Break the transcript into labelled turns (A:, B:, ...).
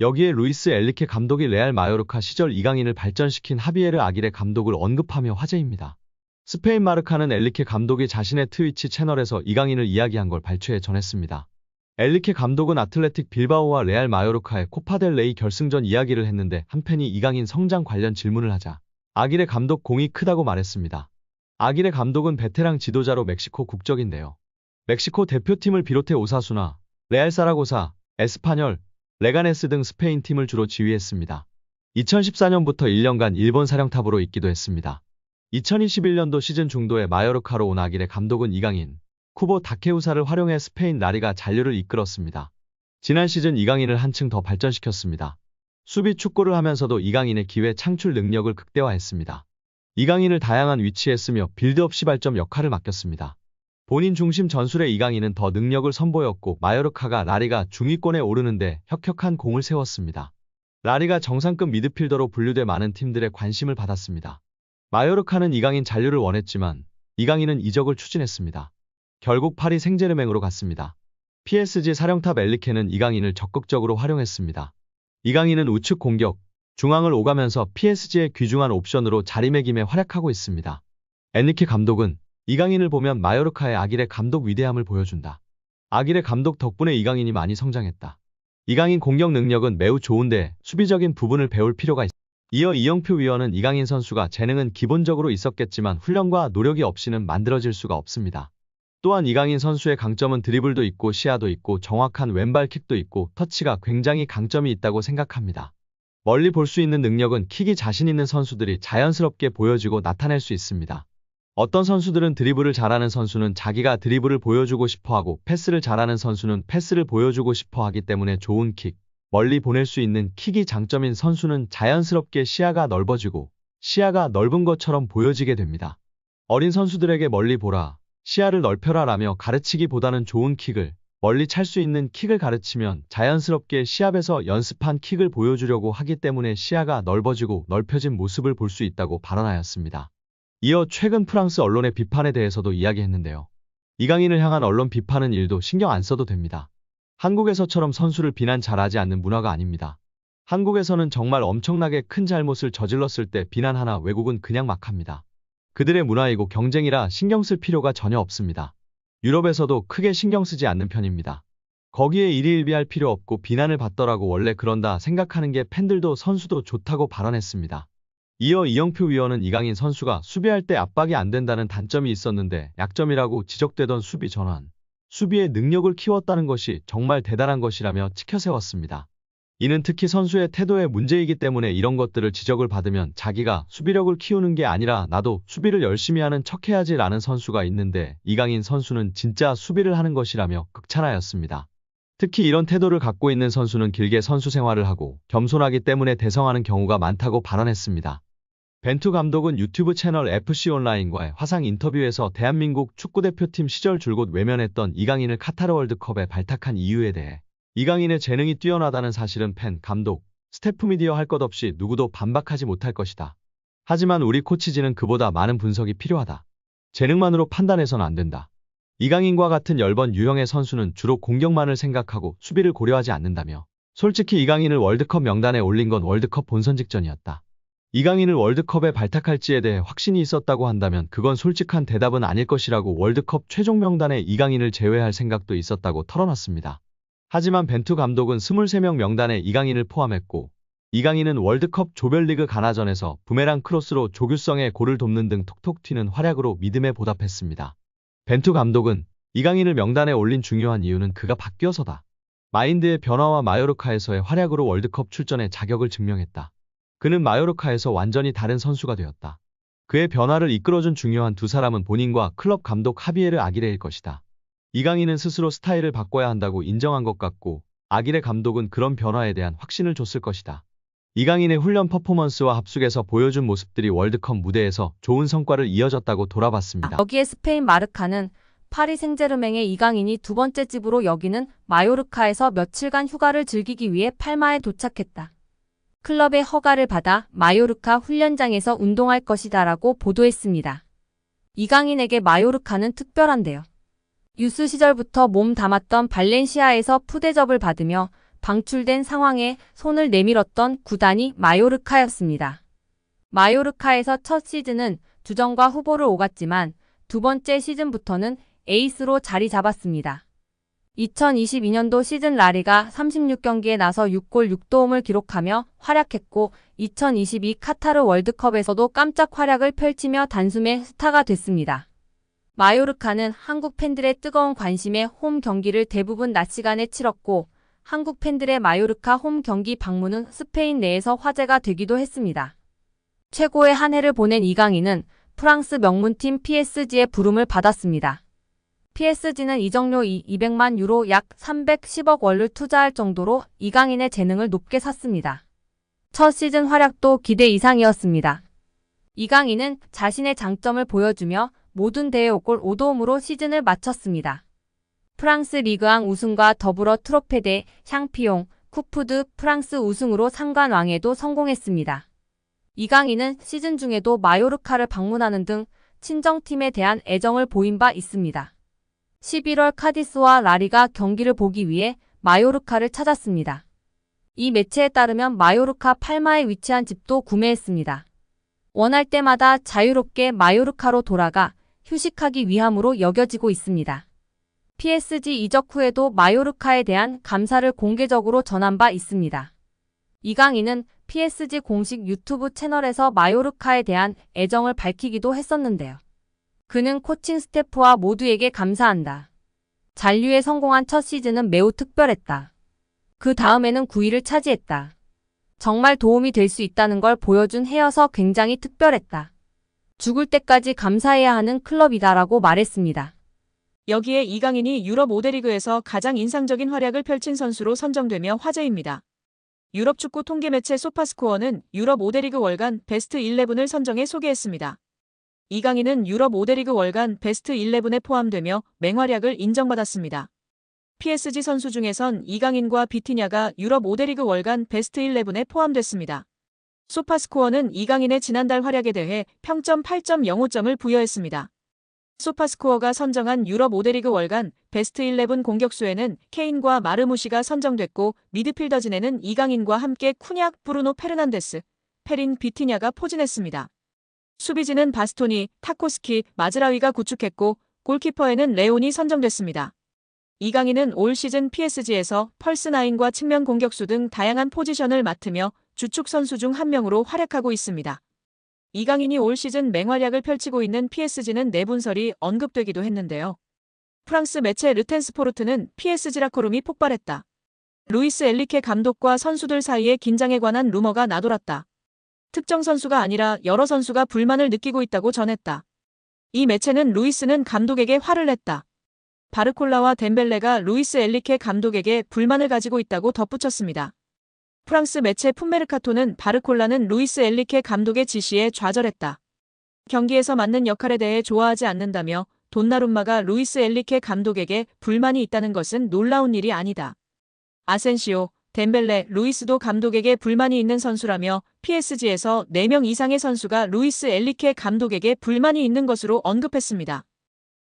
A: 여기에 루이스 엘리케 감독이 레알 마요르카 시절 이강인을 발전시킨 하비에르 아길레 감독을 언급하며 화제입니다. 스페인 마르카는 엘리케 감독이 자신의 트위치 채널에서 이강인을 이야기한 걸 발췌해 전했습니다. 엘리케 감독은 아틀레틱 빌바오와 레알 마요르카의 코파델레이 결승전 이야기를 했는데 한 팬이 이강인 성장 관련 질문을 하자 아길레 감독 공이 크다고 말했습니다. 아길레 감독은 베테랑 지도자로 멕시코 국적인데요. 멕시코 대표팀을 비롯해 오사수나, 레알 사라고사, 에스파뇰, 레가네스 등 스페인 팀을 주로 지휘했습니다. 2014년부터 1년간 일본 사령탑으로 있기도 했습니다. 2021년도 시즌 중도에 마요르카로 온 아길레 감독은 이강인, 쿠보 다케우사를 활용해 스페인 라리가 잔류를 이끌었습니다. 지난 시즌 이강인을 한층 더 발전시켰습니다. 수비 축구를 하면서도 이강인의 기회 창출 능력을 극대화했습니다. 이강인을 다양한 위치에 쓰며 빌드업 시발점 역할을 맡겼습니다. 본인 중심 전술의 이강인은 더 능력을 선보였고 마요르카가 라리가 중위권에 오르는데 혁혁한 공을 세웠습니다. 라리가 정상급 미드필더로 분류돼 많은 팀들의 관심을 받았습니다. 마요르카는 이강인 잔류를 원했지만 이강인은 이적을 추진했습니다. 결국 파리 생제르맹으로 갔습니다. PSG 사령탑 엘리케는 이강인을 적극적으로 활용했습니다. 이강인은 우측 공격, 중앙을 오가면서 PSG의 귀중한 옵션으로 자리매김에 활약하고 있습니다. 엔리케 감독은 이강인을 보면 마요르카의 아길레 감독 위대함을 보여준다. 아길레 감독 덕분에 이강인이 많이 성장했다. 이강인 공격 능력은 매우 좋은데 수비적인 부분을 배울 필요가 있다. 이어 이영표 위원은 이강인 선수가 재능은 기본적으로 있었겠지만 훈련과 노력이 없이는 만들어질 수가 없습니다. 또한 이강인 선수의 강점은 드리블도 있고 시야도 있고 정확한 왼발킥도 있고 터치가 굉장히 강점이 있다고 생각합니다. 멀리 볼 수 있는 능력은 킥이 자신 있는 선수들이 자연스럽게 보여지고 나타낼 수 있습니다. 어떤 선수들은 드리블을 잘하는 선수는 자기가 드리블을 보여주고 싶어하고 패스를 잘하는 선수는 패스를 보여주고 싶어하기 때문에 좋은 킥, 멀리 보낼 수 있는 킥이 장점인 선수는 자연스럽게 시야가 넓어지고 시야가 넓은 것처럼 보여지게 됩니다. 어린 선수들에게 멀리 보라, 시야를 넓혀라 라며 가르치기보다는 좋은 킥을, 멀리 찰 수 있는 킥을 가르치면 자연스럽게 시합에서 연습한 킥을 보여주려고 하기 때문에 시야가 넓어지고 넓혀진 모습을 볼 수 있다고 발언하였습니다. 이어 최근 프랑스 언론의 비판에 대해서도 이야기했는데요. 이강인을 향한 언론 비판은 일도 신경 안 써도 됩니다. 한국에서처럼 선수를 비난 잘하지 않는 문화가 아닙니다. 한국에서는 정말 엄청나게 큰 잘못을 저질렀을 때 비난하나 외국은 그냥 막 합니다. 그들의 문화이고 경쟁이라 신경 쓸 필요가 전혀 없습니다. 유럽에서도 크게 신경 쓰지 않는 편입니다. 거기에 일희일비할 필요 없고 비난을 받더라고 원래 그런다 생각하는 게 팬들도 선수도 좋다고 발언했습니다. 이어 이영표 위원은 이강인 선수가 수비할 때 압박이 안 된다는 단점이 있었는데 약점이라고 지적되던 수비 전환, 수비의 능력을 키웠다는 것이 정말 대단한 것이라며 치켜세웠습니다. 이는 특히 선수의 태도의 문제이기 때문에 이런 것들을 지적을 받으면 자기가 수비력을 키우는 게 아니라 나도 수비를 열심히 하는 척해야지 라는 선수가 있는데 이강인 선수는 진짜 수비를 하는 것이라며 극찬하였습니다. 특히 이런 태도를 갖고 있는 선수는 길게 선수 생활을 하고 겸손하기 때문에 대성하는 경우가 많다고 발언했습니다. 벤투 감독은 유튜브 채널 FC온라인과의 화상 인터뷰에서 대한민국 축구대표팀 시절 줄곧 외면했던 이강인을 카타르 월드컵에 발탁한 이유에 대해 이강인의 재능이 뛰어나다는 사실은 팬, 감독, 스태프 미디어 할 것 없이 누구도 반박하지 못할 것이다. 하지만 우리 코치진은 그보다 많은 분석이 필요하다. 재능만으로 판단해서는 안 된다. 이강인과 같은 열번 유형의 선수는 주로 공격만을 생각하고 수비를 고려하지 않는다며 솔직히 이강인을 월드컵 명단에 올린 건 월드컵 본선 직전이었다. 이강인을 월드컵에 발탁할지에 대해 확신이 있었다고 한다면 그건 솔직한 대답은 아닐 것이라고 월드컵 최종 명단에 이강인을 제외할 생각도 있었다고 털어놨습니다. 하지만 벤투 감독은 23명 명단에 이강인을 포함했고 이강인은 월드컵 조별리그 가나전에서 부메랑 크로스로 조규성의 골을 돕는 등 톡톡 튀는 활약으로 믿음에 보답했습니다. 벤투 감독은 이강인을 명단에 올린 중요한 이유는 그가 바뀌어서다. 마인드의 변화와 마요르카에서의 활약으로 월드컵 출전의 자격을 증명했다. 그는 마요르카에서 완전히 다른 선수가 되었다. 그의 변화를 이끌어준 중요한 두 사람은 본인과 클럽 감독 하비에르 아길레일 것이다. 이강인은 스스로 스타일을 바꿔야 한다고 인정한 것 같고 아길레 감독은 그런 변화에 대한 확신을 줬을 것이다. 이강인의 훈련 퍼포먼스와 합숙에서 보여준 모습들이 월드컵 무대에서 좋은 성과를 이어졌다고 돌아봤습니다.
B: 여기에 스페인 마르카는 파리 생제르맹의 이강인이 두 번째 집으로 여기는 마요르카에서 며칠간 휴가를 즐기기 위해 팔마에 도착했다. 클럽의 허가를 받아 마요르카 훈련장에서 운동할 것이다라고 보도했습니다. 이강인에게 마요르카는 특별한데요. 유스 시절부터 몸 담았던 발렌시아에서 푸대접을 받으며 방출된 상황에 손을 내밀었던 구단이 마요르카였습니다. 마요르카에서 첫 시즌은 주전과 후보를 오갔지만 두 번째 시즌부터는 에이스로 자리 잡았습니다. 2022년도 시즌 라리가 36경기에 나서 6골 6도움을 기록하며 활약했고 2022 카타르 월드컵에서도 깜짝 활약을 펼치며 단숨에 스타가 됐습니다. 마요르카는 한국 팬들의 뜨거운 관심에 홈 경기를 대부분 낮 시간에 치렀고 한국 팬들의 마요르카 홈 경기 방문은 스페인 내에서 화제가 되기도 했습니다. 최고의 한 해를 보낸 이강인은 프랑스 명문팀 PSG의 부름을 받았습니다. PSG는 이적료 200만 유로 약 310억 원을 투자할 정도로 이강인의 재능을 높게 샀습니다. 첫 시즌 활약도 기대 이상이었습니다. 이강인은 자신의 장점을 보여주며 모든 대회 5골 5도움으로 시즌을 마쳤습니다. 프랑스 리그앙 우승과 더불어 트로페 대 샹피용, 쿠프드 프랑스 우승으로 상관왕에도 성공했습니다. 이강인은 시즌 중에도 마요르카를 방문하는 등 친정팀에 대한 애정을 보인 바 있습니다. 11월 카디스와 라리가 경기를 보기 위해 마요르카를 찾았습니다. 이 매체에 따르면 마요르카 팔마에 위치한 집도 구매했습니다. 원할 때마다 자유롭게 마요르카로 돌아가 휴식하기 위함으로 여겨지고 있습니다. PSG 이적 후에도 마요르카에 대한 감사를 공개적으로 전한 바 있습니다. 이강인은 PSG 공식 유튜브 채널에서 마요르카에 대한 애정을 밝히기도 했었는데요. 그는 코칭 스태프와 모두에게 감사한다. 잔류에 성공한 첫 시즌은 매우 특별했다. 그 다음에는 9위를 차지했다. 정말 도움이 될 수 있다는 걸 보여준 해여서 굉장히 특별했다. 죽을 때까지 감사해야 하는 클럽이다라고 말했습니다.
C: 여기에 이강인이 유럽 5대 리그에서 가장 인상적인 활약을 펼친 선수로 선정되며 화제입니다. 유럽 축구 통계 매체 소파스코어는 유럽 5대 리그 월간 베스트 11을 선정해 소개했습니다. 이강인은 유럽 5대 리그 월간 베스트 11에 포함되며 맹활약을 인정받았습니다. PSG 선수 중에선 이강인과 비티냐가 유럽 5대 리그 월간 베스트 11에 포함됐습니다. 소파스코어는 이강인의 지난달 활약에 대해 평점 8.05점을 부여했습니다. 소파스코어가 선정한 유럽 5대 리그 월간 베스트 11 공격수에는 케인과 마르무시가 선정됐고 미드필더진에는 이강인과 함께 쿠냑, 브루노 페르난데스, 페린, 비티냐가 포진했습니다. 수비진은 바스토니, 타코스키, 마즈라위가 구축했고 골키퍼에는 레온이 선정됐습니다. 이강인은 올 시즌 PSG에서 펄스9과 측면 공격수 등 다양한 포지션을 맡으며 주축 선수 중 한 명으로 활약하고 있습니다. 이강인이 올 시즌 맹활약을 펼치고 있는 PSG는 내분설이 언급되기도 했는데요. 프랑스 매체 르텐스포르트는 PSG 라커룸이 폭발했다. 루이스 엘리케 감독과 선수들 사이에 긴장에 관한 루머가 나돌았다. 특정 선수가 아니라 여러 선수가 불만을 느끼고 있다고 전했다. 이 매체는 루이스는 감독에게 화를 냈다. 바르콜라와 덴벨레가 루이스 엘리케 감독에게 불만을 가지고 있다고 덧붙였습니다. 프랑스 매체 풋메르카토는 바르콜라는 루이스 엘리케 감독의 지시에 좌절했다. 경기에서 맡는 역할에 대해 좋아하지 않는다며 돈나룸마가 루이스 엘리케 감독에게 불만이 있다는 것은 놀라운 일이 아니다. 아센시오, 덴벨레, 루이스도 감독에게 불만이 있는 선수라며 PSG에서 4명 이상의 선수가 루이스 엘리케 감독에게 불만이 있는 것으로 언급했습니다.